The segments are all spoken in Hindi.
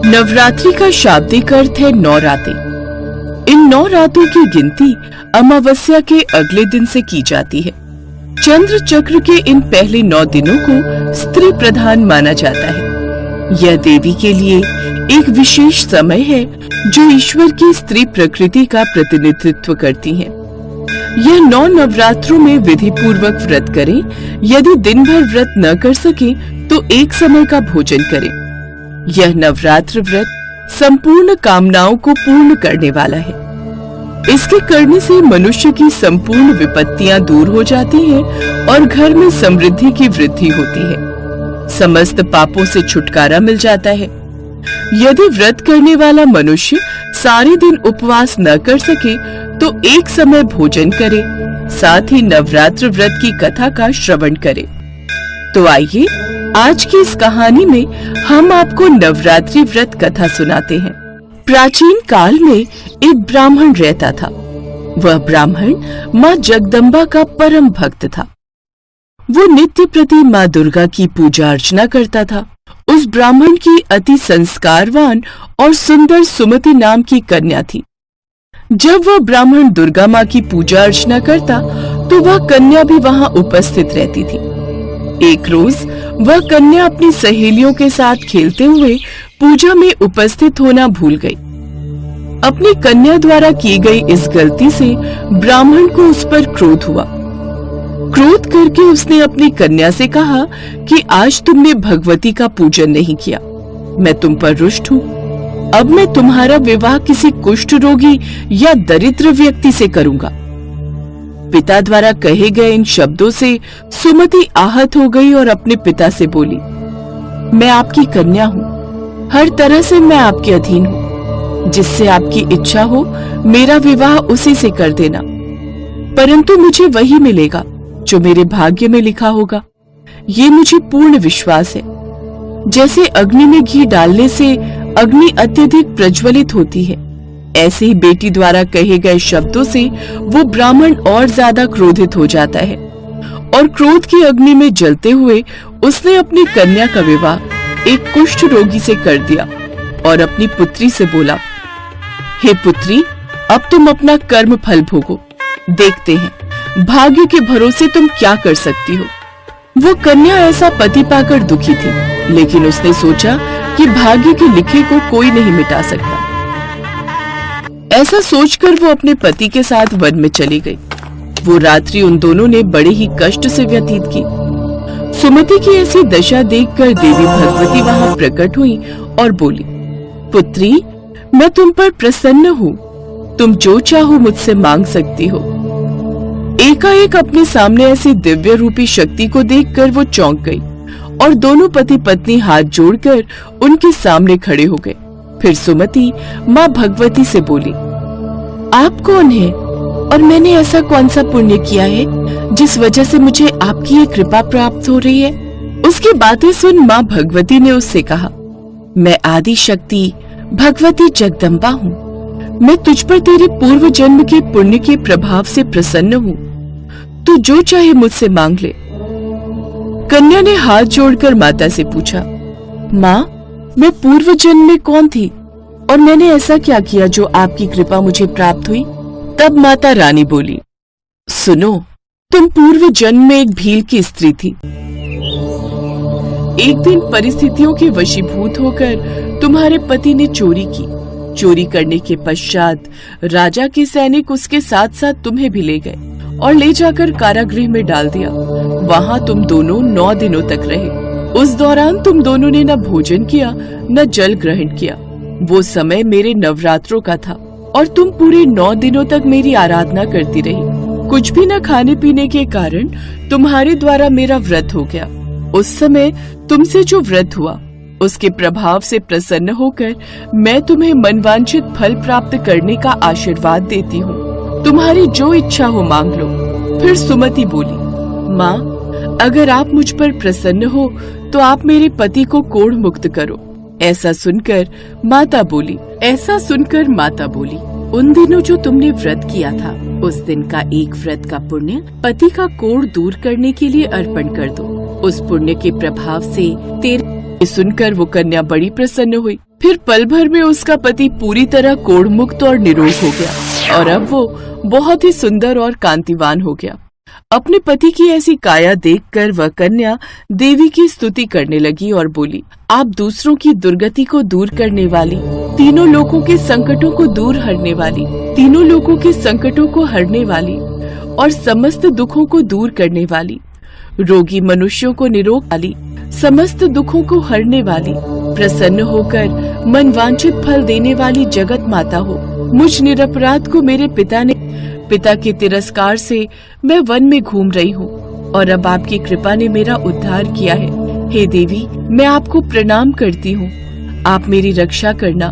नवरात्रि का शाब्दिक अर्थ है 9 रातें। इन 9 रातों की गिनती अमावस्या के अगले दिन से की जाती है। चंद्र चक्र के इन पहले 9 दिनों को स्त्री प्रधान माना जाता है। यह देवी के लिए एक विशेष समय है जो ईश्वर की स्त्री प्रकृति का प्रतिनिधित्व करती है। यह 9 नवरात्रों में विधि पूर्वक व्रत करें। यदि दिन भर व्रत न कर सके तो एक समय का भोजन करें। यह नवरात्र व्रत संपूर्ण कामनाओं को पूर्ण करने वाला है। इसके करने से मनुष्य की संपूर्ण विपत्तियां दूर हो जाती हैं और घर में समृद्धि की वृद्धि होती है। समस्त पापों से छुटकारा मिल जाता है। यदि व्रत करने वाला मनुष्य सारे दिन उपवास न कर सके तो एक समय भोजन करे, साथ ही नवरात्र व्रत की कथा का श्रवण करे। तो आइए आज की इस कहानी में हम आपको नवरात्रि व्रत कथा सुनाते हैं। प्राचीन काल में एक ब्राह्मण रहता था। वह ब्राह्मण माँ जगदम्बा का परम भक्त था। वो नित्य प्रति माँ दुर्गा की पूजा अर्चना करता था। उस ब्राह्मण की अति संस्कारवान और सुंदर सुमति नाम की कन्या थी। जब वह ब्राह्मण दुर्गा माँ की पूजा अर्चना करता तो वह कन्या भी वहां उपस्थित रहती थी। एक रोज वह कन्या अपनी सहेलियों के साथ खेलते हुए पूजा में उपस्थित होना भूल गई। अपनी कन्या द्वारा की गई इस गलती से ब्राह्मण को उस पर क्रोध हुआ। क्रोध करके उसने अपनी कन्या से कहा कि आज तुमने भगवती का पूजन नहीं किया, मैं तुम पर रुष्ट हूँ। अब मैं तुम्हारा विवाह किसी कुष्ठ रोगी या दरिद्र व्यक्ति से करूंगा। पिता द्वारा कहे गए इन शब्दों से सुमति आहत हो गई और अपने पिता से बोली, मैं आपकी कन्या हूँ, हर तरह से मैं आपके अधीन हूँ। जिससे आपकी इच्छा हो मेरा विवाह उसी से कर देना, परंतु मुझे वही मिलेगा जो मेरे भाग्य में लिखा होगा। ये मुझे पूर्ण विश्वास है। जैसे अग्नि में घी डालने से अग्नि अत्यधिक प्रज्वलित होती है, ऐसे ही बेटी द्वारा कहे गए शब्दों से वो ब्राह्मण और ज्यादा क्रोधित हो जाता है और क्रोध की अग्नि में जलते हुए उसने अपनी कन्या का विवाह एक कुष्ठ रोगी से कर दिया और अपनी पुत्री से बोला, हे पुत्री, अब तुम अपना कर्म फल भोगो, देखते हैं भाग्य के भरोसे तुम क्या कर सकती हो। वो कन्या ऐसा पति पाकर दुखी थी, लेकिन उसने सोचा कि भाग्य के लिखे को कोई नहीं मिटा सकता। ऐसा सोचकर वो अपने पति के साथ वन में चली गई। वो रात्रि उन दोनों ने बड़े ही कष्ट से व्यतीत की। सुमति की ऐसी दशा देखकर देवी भगवती वहां प्रकट हुई और बोली, पुत्री, मैं तुम पर प्रसन्न हूँ, तुम जो चाहो मुझसे मांग सकती हो। एकाएक अपने सामने ऐसी दिव्य रूपी शक्ति को देखकर वो चौंक गई और दोनों पति पत्नी हाथ जोड़कर उनके सामने खड़े हो गए। फिर सुमति माँ भगवती से बोली, आप कौन है और मैंने ऐसा कौन सा पुण्य किया है जिस वजह से मुझे आपकी ये कृपा प्राप्त हो रही है। उसकी बातें सुन माँ भगवती ने उससे कहा, मैं आदि शक्ति भगवती जगदम्बा हूँ। मैं तुझ पर तेरे पूर्व जन्म के पुण्य के प्रभाव से प्रसन्न हूँ। तू जो चाहे मुझसे मांग ले। कन्या ने हाथ जोड़कर माता से पूछा, माँ, मैं पूर्व जन्म में कौन थी और मैंने ऐसा क्या किया जो आपकी कृपा मुझे प्राप्त हुई। तब माता रानी बोली, सुनो, तुम पूर्व जन्म में एक भील की स्त्री थी। एक दिन परिस्थितियों के वशीभूत होकर तुम्हारे पति ने चोरी की। चोरी करने के पश्चात राजा के सैनिक उसके साथ साथ तुम्हें भी ले गए और ले जाकर कारागृह में डाल दिया। वहाँ तुम दोनों 9 दिनों तक रहे। उस दौरान तुम दोनों ने न भोजन किया न जल ग्रहण किया। वो समय मेरे नवरात्रों का था और तुम पूरे 9 दिनों तक मेरी आराधना करती रही। कुछ भी न खाने पीने के कारण तुम्हारे द्वारा मेरा व्रत हो गया। उस समय तुमसे जो व्रत हुआ उसके प्रभाव से प्रसन्न होकर मैं तुम्हें मनवांछित फल प्राप्त करने का आशीर्वाद देती हूँ। तुम्हारी जो इच्छा हो मांग लो। फिर सुमति बोली, माँ, अगर आप मुझ पर प्रसन्न हो तो आप मेरे पति को कोढ़ मुक्त करो। ऐसा सुनकर माता बोली, उन दिनों जो तुमने व्रत किया था उस दिन का एक व्रत का पुण्य पति का कोढ़ दूर करने के लिए अर्पण कर दो। उस पुण्य के प्रभाव से तेरे सुनकर वो कन्या बड़ी प्रसन्न हुई। फिर पल भर में उसका पति पूरी तरह कोढ़मुक्त और निरोग हो गया और अब वो बहुत ही सुंदर और कांतिवान हो गया। अपने पति की ऐसी काया देखकर वह कन्या देवी की स्तुति करने लगी और बोली, आप दूसरों की दुर्गति को दूर करने वाली, तीनों लोगों के संकटों को दूर हरने वाली, तीनों लोगों के संकटों को हरने वाली और समस्त दुखों को दूर करने वाली, रोगी मनुष्यों को निरोग वाली, समस्त दुखों को हरने वाली, प्रसन्न होकर मनवांछित फल देने वाली जगत माता हो। मुझ निरपराध को मेरे पिता के तिरस्कार से मैं वन में घूम रही हूँ और अब आपकी कृपा ने मेरा उद्धार किया है। हे देवी, मैं आपको प्रणाम करती हूँ, आप मेरी रक्षा करना।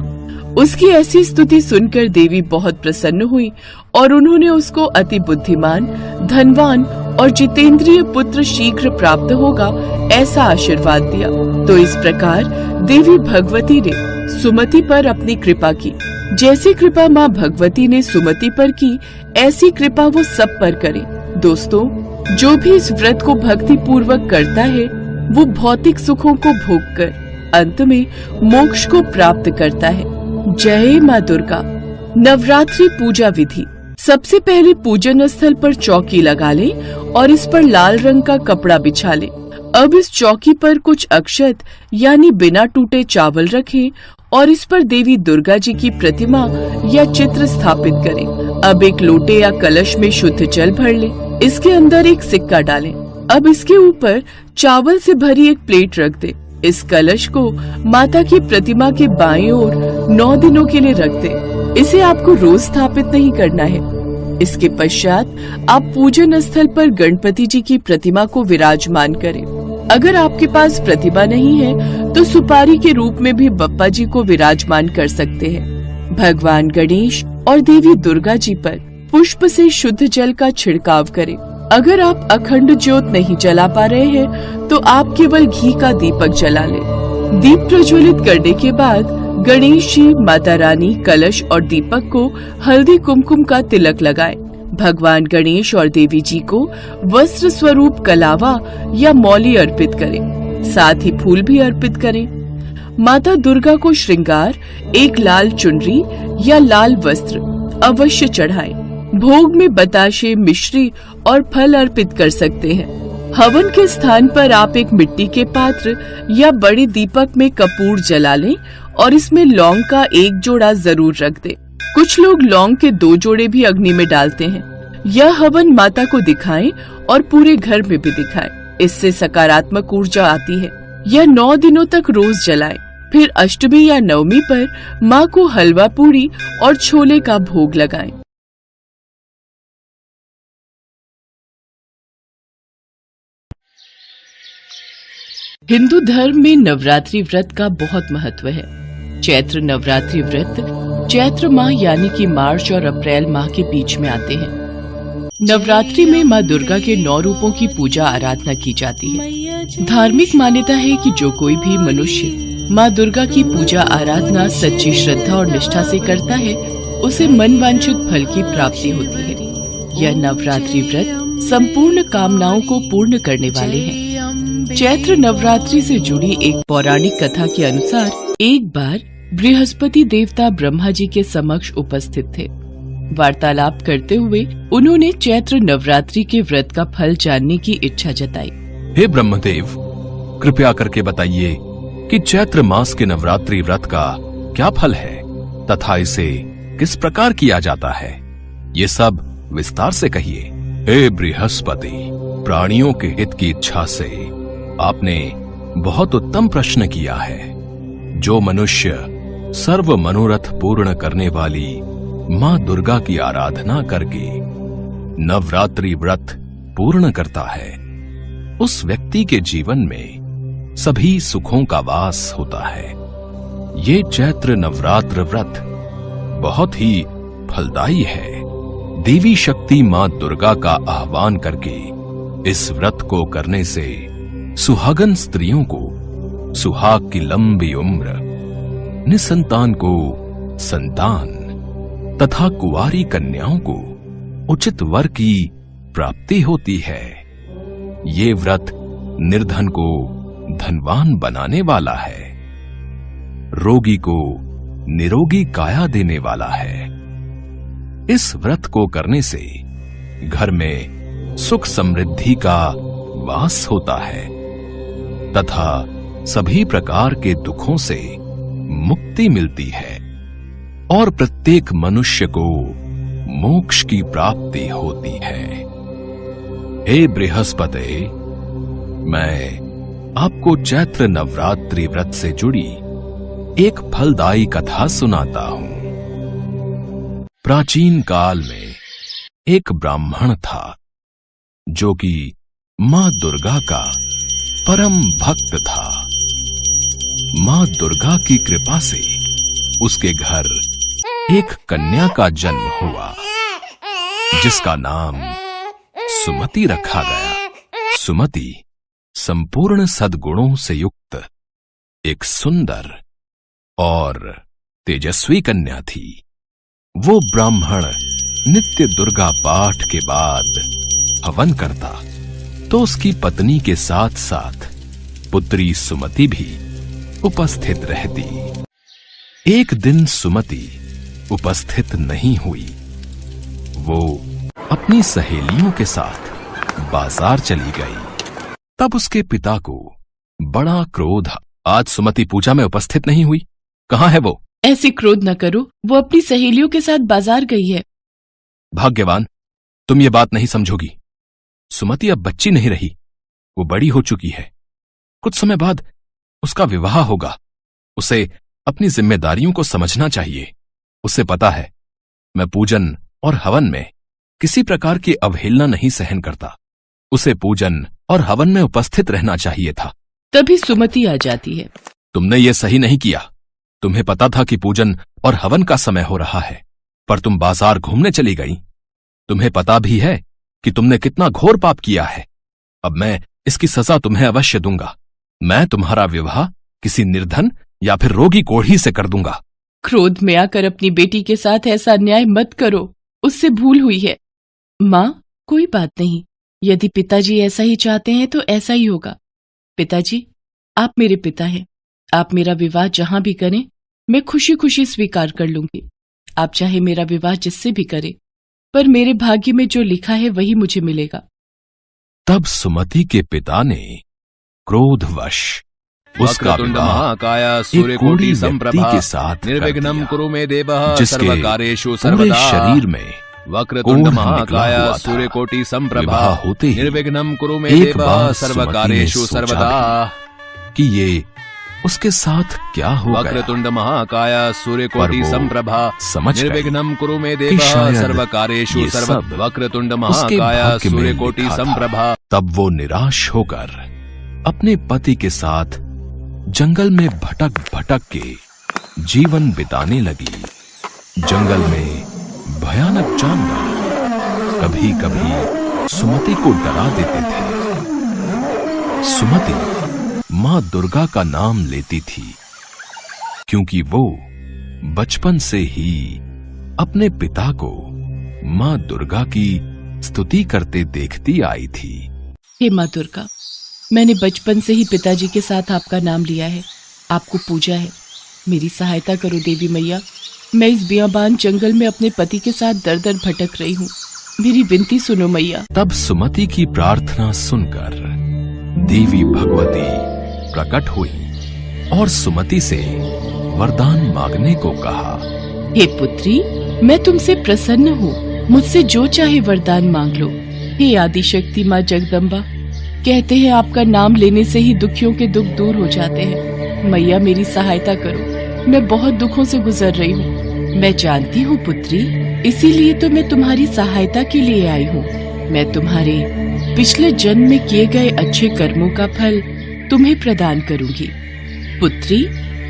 उसकी ऐसी स्तुति सुनकर देवी बहुत प्रसन्न हुई और उन्होंने उसको अति बुद्धिमान, धनवान और जितेंद्रिय पुत्र शीघ्र प्राप्त होगा ऐसा आशीर्वाद दिया। तो इस प्रकार देवी भगवती ने सुमति पर अपनी कृपा की। जैसी कृपा माँ भगवती ने सुमति पर की, ऐसी कृपा वो सब पर करे। दोस्तों, जो भी इस व्रत को भक्ति पूर्वक करता है वो भौतिक सुखों को भोगकर अंत में मोक्ष को प्राप्त करता है। जय माँ दुर्गा। नवरात्रि पूजा विधि। सबसे पहले पूजन स्थल पर चौकी लगा लें और इस पर लाल रंग का कपड़ा बिछा लें। अब इस चौकी पर कुछ अक्षत यानी बिना टूटे चावल रखें और इस पर देवी दुर्गा जी की प्रतिमा या चित्र स्थापित करें। अब एक लोटे या कलश में शुद्ध जल भर लें, इसके अंदर एक सिक्का डालें। अब इसके ऊपर चावल से भरी एक प्लेट रख दें। इस कलश को माता की प्रतिमा के बाएं ओर 9 दिनों के लिए रख दें। इसे आपको रोज स्थापित नहीं करना है। इसके पश्चात आप पूजन स्थल पर गणपति जी की प्रतिमा को विराजमान करें। अगर आपके पास प्रतिमा नहीं है तो सुपारी के रूप में भी बप्पा जी को विराजमान कर सकते हैं। भगवान गणेश और देवी दुर्गा जी पर पुष्प से शुद्ध जल का छिड़काव करें। अगर आप अखंड ज्योत नहीं जला पा रहे हैं तो आप केवल घी का दीपक जला लें। दीप प्रज्वलित करने के बाद गणेश जी, माता रानी, कलश और दीपक को हल्दी कुमकुम का तिलक लगाएं। भगवान गणेश और देवी जी को वस्त्र स्वरूप कलावा या मौली अर्पित करें, साथ ही फूल भी अर्पित करें। माता दुर्गा को श्रृंगार एक लाल चुनरी या लाल वस्त्र अवश्य चढ़ाएं। भोग में बताशे, मिश्री और फल अर्पित कर सकते हैं। हवन के स्थान पर आप एक मिट्टी के पात्र या बड़े दीपक में कपूर जला लें और इसमें लौंग का एक जोड़ा जरूर रख दें। कुछ लोग लौंग के 2 जोड़े भी अग्नि में डालते हैं। यह हवन माता को दिखाएं और पूरे घर में भी दिखाएं। इससे सकारात्मक ऊर्जा आती है। यह 9 दिनों तक रोज जलाएं। फिर अष्टमी या नवमी पर माँ को हलवा पूरी और छोले का भोग लगाएं। हिंदू धर्म में नवरात्रि व्रत का बहुत महत्व है। चैत्र नवरात्रि व्रत चैत्र माह यानी कि मार्च और अप्रैल माह के बीच में आते हैं। नवरात्रि में माँ दुर्गा के 9 रूपों की पूजा आराधना की जाती है। धार्मिक मान्यता है कि जो कोई भी मनुष्य माँ दुर्गा की पूजा आराधना सच्ची श्रद्धा और निष्ठा से करता है, उसे मन वांछित फल की प्राप्ति होती है। यह नवरात्रि व्रत संपूर्ण कामनाओं को पूर्ण करने वाले हैं। चैत्र नवरात्रि से जुड़ी एक पौराणिक कथा के अनुसार एक बार बृहस्पति देवता ब्रह्मा जी के समक्ष उपस्थित थे। वार्तालाप करते हुए उन्होंने चैत्र नवरात्रि के व्रत का फल जानने की इच्छा जताई। हे ब्रह्मदेव, कृपया करके बताइए कि चैत्र मास के नवरात्रि व्रत का क्या फल है तथा इसे किस प्रकार किया जाता है, ये सब विस्तार से कहिए। हे बृहस्पति, प्राणियों के हित की इच्छा से आपने बहुत उत्तम प्रश्न किया है। जो मनुष्य सर्व मनोरथ पूर्ण करने वाली माँ दुर्गा की आराधना करके नवरात्रि व्रत पूर्ण करता है, उस व्यक्ति के जीवन में सभी सुखों का वास होता है। ये चैत्र नवरात्र व्रत बहुत ही फलदायी है। देवी शक्ति माँ दुर्गा का आह्वान करके इस व्रत को करने से सुहागन स्त्रियों को सुहाग की लंबी उम्र, निसंतान को संतान तथा कुंवारी कन्याओं को उचित वर की प्राप्ति होती है। ये व्रत निर्धन को धनवान बनाने वाला है। रोगी को निरोगी काया देने वाला है। इस व्रत को करने से घर में सुख समृद्धि का वास होता है तथा सभी प्रकार के दुखों से मुक्ति मिलती है और प्रत्येक मनुष्य को मोक्ष की प्राप्ति होती है। हे बृहस्पति, मैं आपको चैत्र नवरात्रि व्रत से जुड़ी एक फलदायी कथा सुनाता हूं। प्राचीन काल में एक ब्राह्मण था जो कि मां दुर्गा का परम भक्त था। मां दुर्गा की कृपा से उसके घर एक कन्या का जन्म हुआ जिसका नाम सुमति रखा गया। सुमति संपूर्ण सद्गुणों से युक्त एक सुंदर और तेजस्वी कन्या थी। वो ब्राह्मण नित्य दुर्गा पाठ के बाद हवन करता तो उसकी पत्नी के साथ साथ पुत्री सुमति भी उपस्थित रहती। एक दिन सुमति उपस्थित नहीं हुई। वो अपनी सहेलियों के साथ बाजार चली गई। तब उसके पिता को बड़ा क्रोध। आज सुमति पूजा में उपस्थित नहीं हुई, कहाँ है वो? ऐसे क्रोध न करो, वो अपनी सहेलियों के साथ बाजार गई है। भाग्यवान, तुम ये बात नहीं समझोगी। सुमति अब बच्ची नहीं रही, वो बड़ी हो चुकी है। कुछ समय बाद उसका विवाह होगा। उसे अपनी जिम्मेदारियों को समझना चाहिए। उसे पता है मैं पूजन और हवन में किसी प्रकार की अवहेलना नहीं सहन करता। उसे पूजन और हवन में उपस्थित रहना चाहिए था। तभी सुमति आ जाती है। तुमने ये सही नहीं किया। तुम्हें पता था कि पूजन और हवन का समय हो रहा है, पर तुम बाजार घूमने चली गई। तुम्हें पता भी है कि तुमने कितना घोर पाप किया है। अब मैं इसकी सजा तुम्हें अवश्य दूंगा। मैं तुम्हारा विवाह किसी निर्धन या फिर रोगी कोढ़ी से कर दूंगा। क्रोध में आकर अपनी बेटी के साथ ऐसा अन्याय मत करो, उससे भूल हुई है। माँ, कोई बात नहीं, यदि पिताजी ऐसा ही चाहते हैं तो ऐसा ही होगा। पिताजी, आप मेरे पिता हैं। आप मेरा विवाह जहां भी करें, मैं खुशी खुशी स्वीकार कर लूंगी। आप चाहे मेरा विवाह जिससे भी करें, पर मेरे भाग्य में जो लिखा है वही मुझे मिलेगा। तब सुमति के पिता ने क्रोधवश उसका विवाह एक कोढ़ी व्यक्ति के साथ निर्विघ्नं कुरु मे देवः जिसके सर्वकार्येषु पूरे सर्वदा शरीर में वक्रतुंड कोढ़ महाकाय निकला हुआ था। सूर्यकोटि संप्रभा विवाह होते ही निर्विघ्नं कुरु मे एक देवः बार सर्वकार्येषु सुमति ने सोचा सर्वदा कि ये उसके साथ क्या हो गया। वक्रतुंड महाकाय पर सूर्यकोटि वो संप्रभा समझ गई निर्विघ्नं कुरु मे कि देवः शायद सर्वकार्येषु ये सर्वदा सब वक्रतुंड उसके महाकाय भाग्य में सूर्यकोटि लिखा था। संप्रभा। तब वो निराश होकर अपने पति के साथ जंगल में भटक भटक के जीवन बिताने लगी। जंगल में भयानक जानवर कभी कभी सुमति को डरा देते थे। सुमति मां दुर्गा का नाम लेती थी क्योंकि वो बचपन से ही अपने पिता को मां दुर्गा की स्तुति करते देखती आई थी। हे माँ दुर्गा, मैंने बचपन से ही पिताजी के साथ आपका नाम लिया है, आपको पूजा है। मेरी सहायता करो देवी मैया। मैं इस बियाबान जंगल में अपने पति के साथ दर दर भटक रही हूँ। मेरी विनती सुनो मैया। तब सुमति की प्रार्थना सुनकर देवी भगवती प्रकट हुई और सुमति से वरदान मांगने को कहा। हे पुत्री, मैं तुमसे प्रसन्न हूँ। मुझसे जो चाहे वरदान मांग लो। हे आदिशक्ति माँ जगदम्बा, कहते हैं आपका नाम लेने से ही दुखियों के दुख दूर हो जाते हैं। मैया, मेरी सहायता करो। मैं बहुत दुखों से गुजर रही हूँ। मैं जानती हूँ पुत्री, इसीलिए तो मैं तुम्हारी सहायता के लिए आई हूँ। मैं तुम्हारे पिछले जन्म में किए गए अच्छे कर्मों का फल तुम्हें प्रदान करूंगी। पुत्री,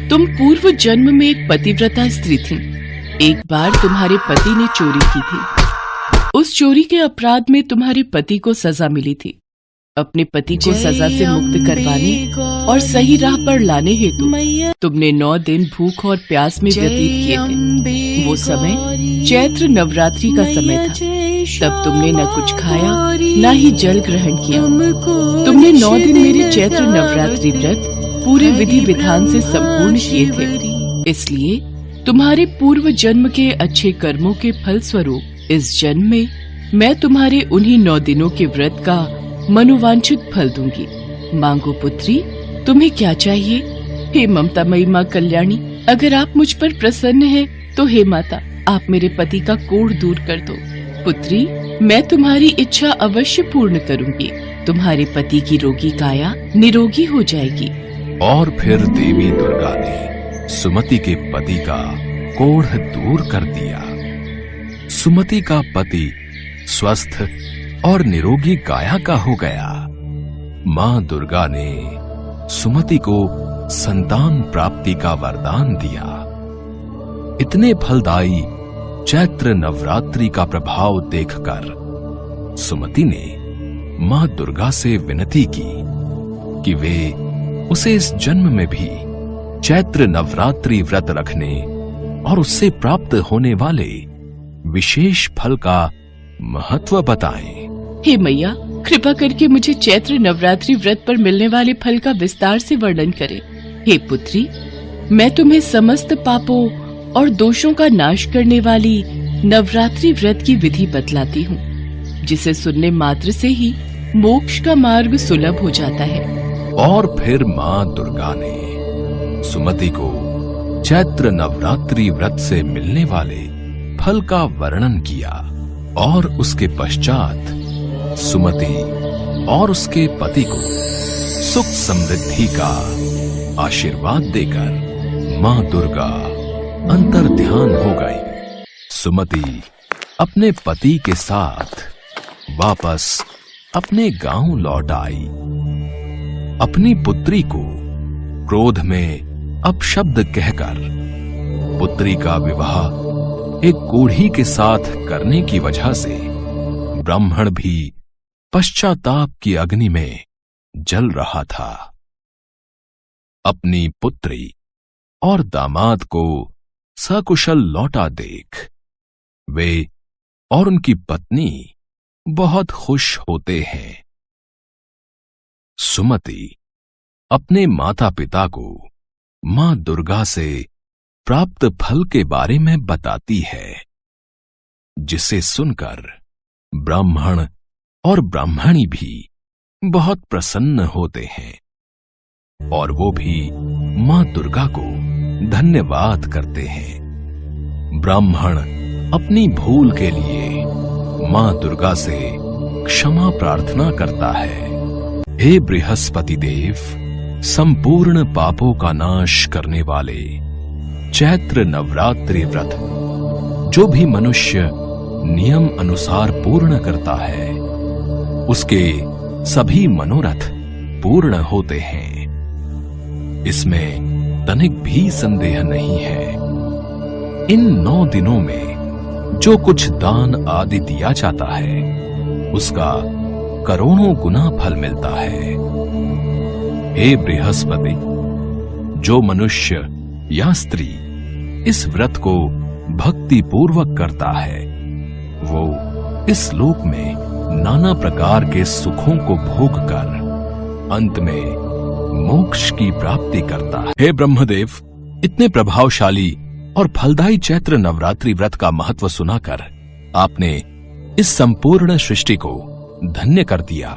तुम पूर्व जन्म में एक पतिव्रता स्त्री थी। एक बार तुम्हारे पति ने चोरी की थी। उस चोरी के अपराध में तुम्हारे पति को सजा मिली थी। अपने पति को सजा से मुक्त करवाने और सही राह पर लाने हेतु तुमने 9 दिन भूख और प्यास में व्यतीत किए थे। वो समय चैत्र नवरात्रि का समय था। तब तुमने न कुछ खाया न ही जल ग्रहण किया। तुमने 9 दिन मेरे चैत्र नवरात्रि व्रत पूरे विधि विधान से संपूर्ण किए थे। इसलिए तुम्हारे पूर्व जन्म के अच्छे कर्मों के फल स्वरूप इस जन्म में मैं तुम्हारे उन्हीं 9 दिनों के व्रत का मनोवांछित फल दूंगी। मांगो पुत्री, तुम्हें क्या चाहिए? हे ममतामयी माँ कल्याणी, अगर आप मुझ पर प्रसन्न हैं, तो हे माता, आप मेरे पति का कोढ़ दूर कर दो। पुत्री, मैं तुम्हारी इच्छा अवश्य पूर्ण करूंगी। तुम्हारे पति की रोगी काया निरोगी हो जाएगी। और फिर देवी दुर्गा ने सुमति के पति का कोढ़ दूर कर दिया। सुमति का पति स्वस्थ और निरोगी काया का हो गया। मां दुर्गा ने सुमति को संतान प्राप्ति का वरदान दिया। इतने फलदायी चैत्र नवरात्रि का प्रभाव देखकर सुमति ने मां दुर्गा से विनती की कि वे उसे इस जन्म में भी चैत्र नवरात्रि व्रत रखने और उससे प्राप्त होने वाले विशेष फल का महत्व बताएं। हे मैया, कृपा करके मुझे चैत्र नवरात्रि व्रत पर मिलने वाले फल का विस्तार से वर्णन करें। हे पुत्री, मैं तुम्हें समस्त पापों और दोषों का नाश करने वाली नवरात्रि व्रत की विधि बतलाती हूँ, जिसे सुनने मात्र से ही मोक्ष का मार्ग सुलभ हो जाता है। और फिर मां दुर्गा ने सुमति को चैत्र नवरात्रि व्रत से मिलने वाले फल का वर्णन किया और उसके पश्चात सुमति और उसके पति को सुख समृद्धि का आशीर्वाद देकर मां दुर्गा अंतर ध्यान हो गई। सुमति अपने पति के साथ वापस अपने गांव लौट आई। अपनी पुत्री को क्रोध में अपशब्द कहकर पुत्री का विवाह एक कोढ़ी के साथ करने की वजह से ब्राह्मण भी पश्चाताप की अग्नि में जल रहा था। अपनी पुत्री और दामाद को सकुशल लौटा देख वे और उनकी पत्नी बहुत खुश होते हैं। सुमति अपने माता पिता को मां दुर्गा से प्राप्त फल के बारे में बताती है, जिसे सुनकर ब्राह्मण और ब्राह्मणी भी बहुत प्रसन्न होते हैं और वो भी मां दुर्गा को धन्यवाद करते हैं। ब्राह्मण अपनी भूल के लिए मां दुर्गा से क्षमा प्रार्थना करता है। हे बृहस्पति देव, संपूर्ण पापों का नाश करने वाले चैत्र नवरात्रि व्रत जो भी मनुष्य नियम अनुसार पूर्ण करता है, उसके सभी मनोरथ पूर्ण होते हैं। इसमें तनिक भी संदेह नहीं है। इन 9 दिनों में जो कुछ दान आदि दिया जाता है, उसका करोड़ों गुना फल मिलता है। हे बृहस्पति, जो मनुष्य या स्त्री इस व्रत को भक्ति पूर्वक करता है, वो इस लोक में नाना प्रकार के सुखों को भोग कर अंत में मोक्ष की प्राप्ति करता है। हे ब्रह्मदेव, इतने प्रभावशाली और फलदायी चैत्र नवरात्रि व्रत का महत्व सुनाकर आपने इस संपूर्ण सृष्टि को धन्य कर दिया।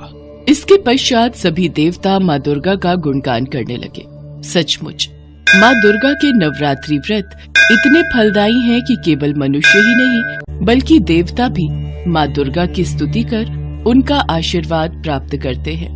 इसके पश्चात सभी देवता माँ दुर्गा का गुणगान करने लगे। सचमुच माँ दुर्गा के नवरात्रि व्रत इतने फलदायी हैं कि केवल मनुष्य ही नहीं बल्कि देवता भी माँ दुर्गा की स्तुति कर उनका आशीर्वाद प्राप्त करते हैं।